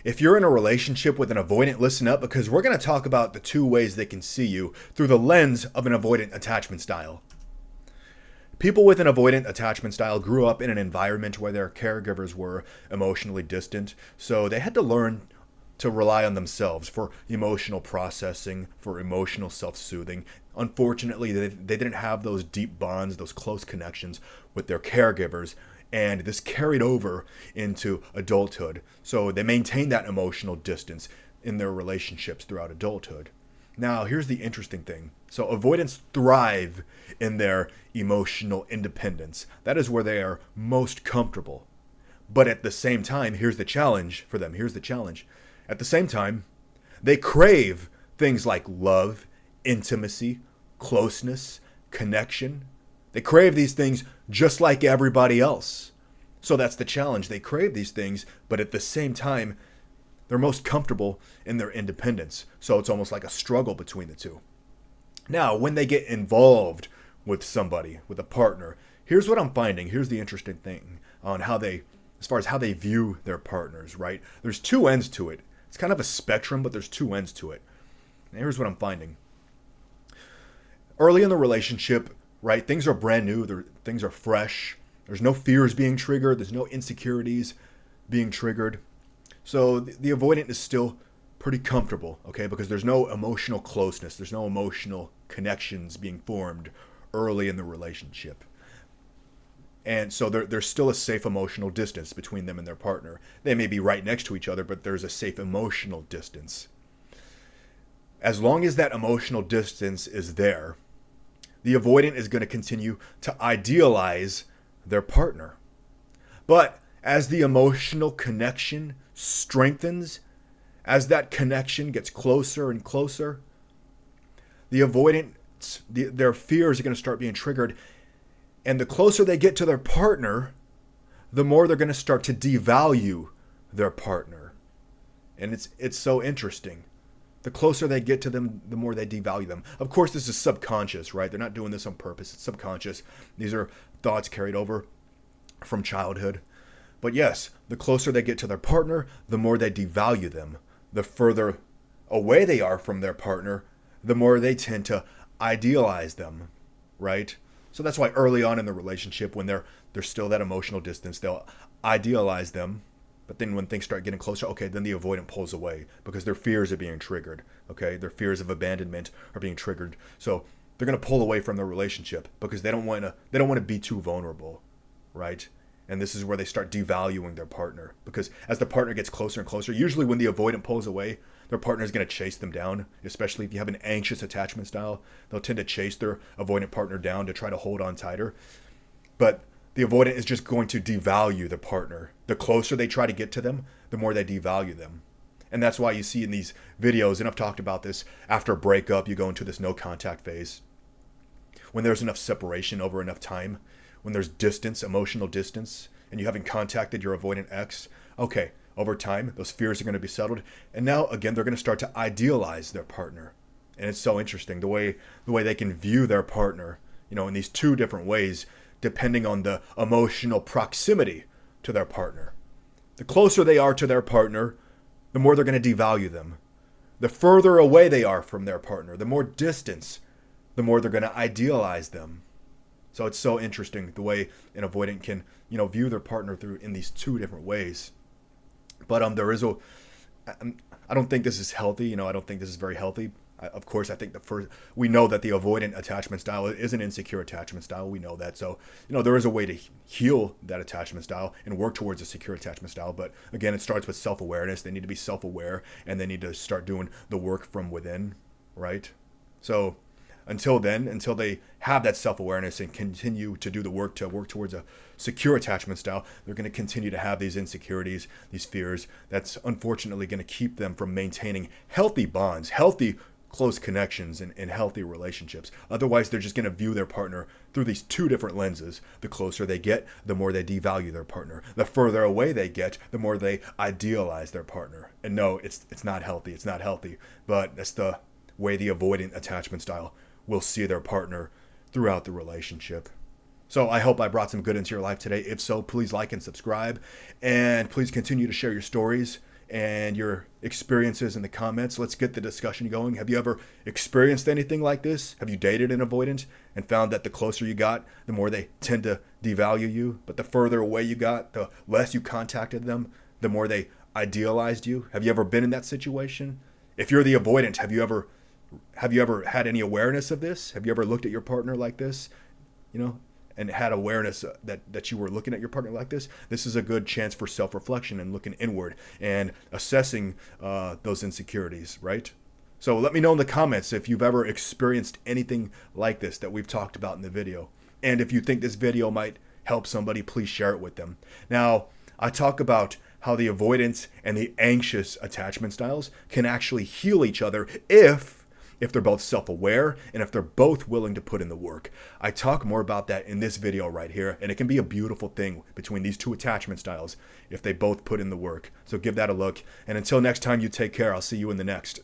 If you're in a relationship with an avoidant, listen up because we're going to talk about the two ways they can see you through the lens of an avoidant attachment style. People with an avoidant attachment style grew up in an environment where their caregivers were emotionally distant, so they had to learn to rely on themselves for emotional processing, for emotional self-soothing. Unfortunately, they didn't have those deep bonds, those close connections with their caregivers, and this carried over into adulthood. So they maintained that emotional distance in their relationships throughout adulthood. Now, here's the interesting thing. So avoidants thrive in their emotional independence. That is where they are most comfortable. But at the same time, here's the challenge for them. Here's the challenge. At the same time, they crave things like love, intimacy, closeness, connection. They crave these things just like everybody else. So that's the challenge. They crave these things, but at the same time, they're most comfortable in their independence. So it's almost like a struggle between the two. Now, when they get involved with somebody, with a partner, here's what I'm finding. Here's the interesting thing on how they, as far as how they view their partners, right? There's two ends to it. It's kind of a spectrum, but there's two ends to it. And here's what I'm finding. Early in the relationship, right, things are brand new. Things are fresh. There's no fears being triggered. There's no insecurities being triggered. So the avoidant is still pretty comfortable, okay, because there's no emotional closeness. There's no emotional connections being formed early in the relationship. And so there's still a safe emotional distance between them and their partner. They may be right next to each other, but there's a safe emotional distance. As long as that emotional distance is there, the avoidant is going to continue to idealize their partner. But as the emotional connection strengthens, as that connection gets closer and closer, the avoidant, their fears are going to start being triggered. And the closer they get to their partner, the more they're going to start to devalue their partner. And it's so interesting. The closer they get to them, the more they devalue them. Of course, this is subconscious, right? They're not doing this on purpose. It's subconscious. These are thoughts carried over from childhood. But yes, the closer they get to their partner, the more they devalue them. The further away they are from their partner, the more they tend to idealize them, right? So that's why early on in the relationship, when there's still that emotional distance, they'll idealize them. But then when things start getting closer, okay, then the avoidant pulls away because their fears are being triggered, okay? Their fears of abandonment are being triggered. So they're going to pull away from the relationship because they don't want to be too vulnerable, right? And this is where they start devaluing their partner because as the partner gets closer and closer, usually when the avoidant pulls away, their partner is going to chase them down, especially if you have an anxious attachment style. They'll tend to chase their avoidant partner down to try to hold on tighter. But the avoidant is just going to devalue the partner. The closer they try to get to them, the more they devalue them. And that's why you see in these videos, and I've talked about this, after a breakup, you go into this no contact phase. When there's enough separation over enough time, when there's distance, emotional distance, and you haven't contacted your avoidant ex, okay, over time, those fears are going to be settled. And now, again, they're going to start to idealize their partner. And it's so interesting, the way they can view their partner, in these two different ways, depending on the emotional proximity to their partner. The closer they are to their partner, the more they're going to devalue them. The further away they are from their partner, the more distance, the more they're going to idealize them. So it's so interesting the way an avoidant can, view their partner through in these two different ways. But I don't think this is healthy. I don't think this is very healthy. Of course, I think we know that the avoidant attachment style is an insecure attachment style. We know that. So, there is a way to heal that attachment style and work towards a secure attachment style. But again, it starts with self-awareness. They need to be self-aware and they need to start doing the work from within, right? So until they have that self-awareness and continue to do the work to work towards a secure attachment style, they're going to continue to have these insecurities, these fears. That's unfortunately going to keep them from maintaining healthy bonds, healthy close connections and healthy relationships. Otherwise, they're just going to view their partner through these two different lenses. The closer they get, the more they devalue their partner. The further away they get, the more they idealize their partner. And no, it's not healthy. It's not healthy. But that's the way the avoidant attachment style will see their partner throughout the relationship. So I hope I brought some good into your life today. If so, please like and subscribe. And please continue to share your stories and your experiences in the comments. Let's get the discussion going. Have you ever experienced anything like this? Have you dated an avoidant and found that the closer you got, the more they tend to devalue you, but the further away you got, the less you contacted them, the more they idealized you? Have you ever been in that situation? If you're the avoidant, have you ever had any awareness of this? Have you ever looked at your partner like this? You know, and had awareness that you were looking at your partner like this? This is a good chance for self-reflection and looking inward and assessing those insecurities, right? So let me know in the comments if you've ever experienced anything like this that we've talked about in the video. And if you think this video might help somebody, please share it with them. Now, I talk about how the avoidance and the anxious attachment styles can actually heal each other if they're both self-aware and if they're both willing to put in the work. I talk more about that in this video right here, and it can be a beautiful thing between these two attachment styles if they both put in the work. So give that a look. And until next time, you take care. I'll see you in the next.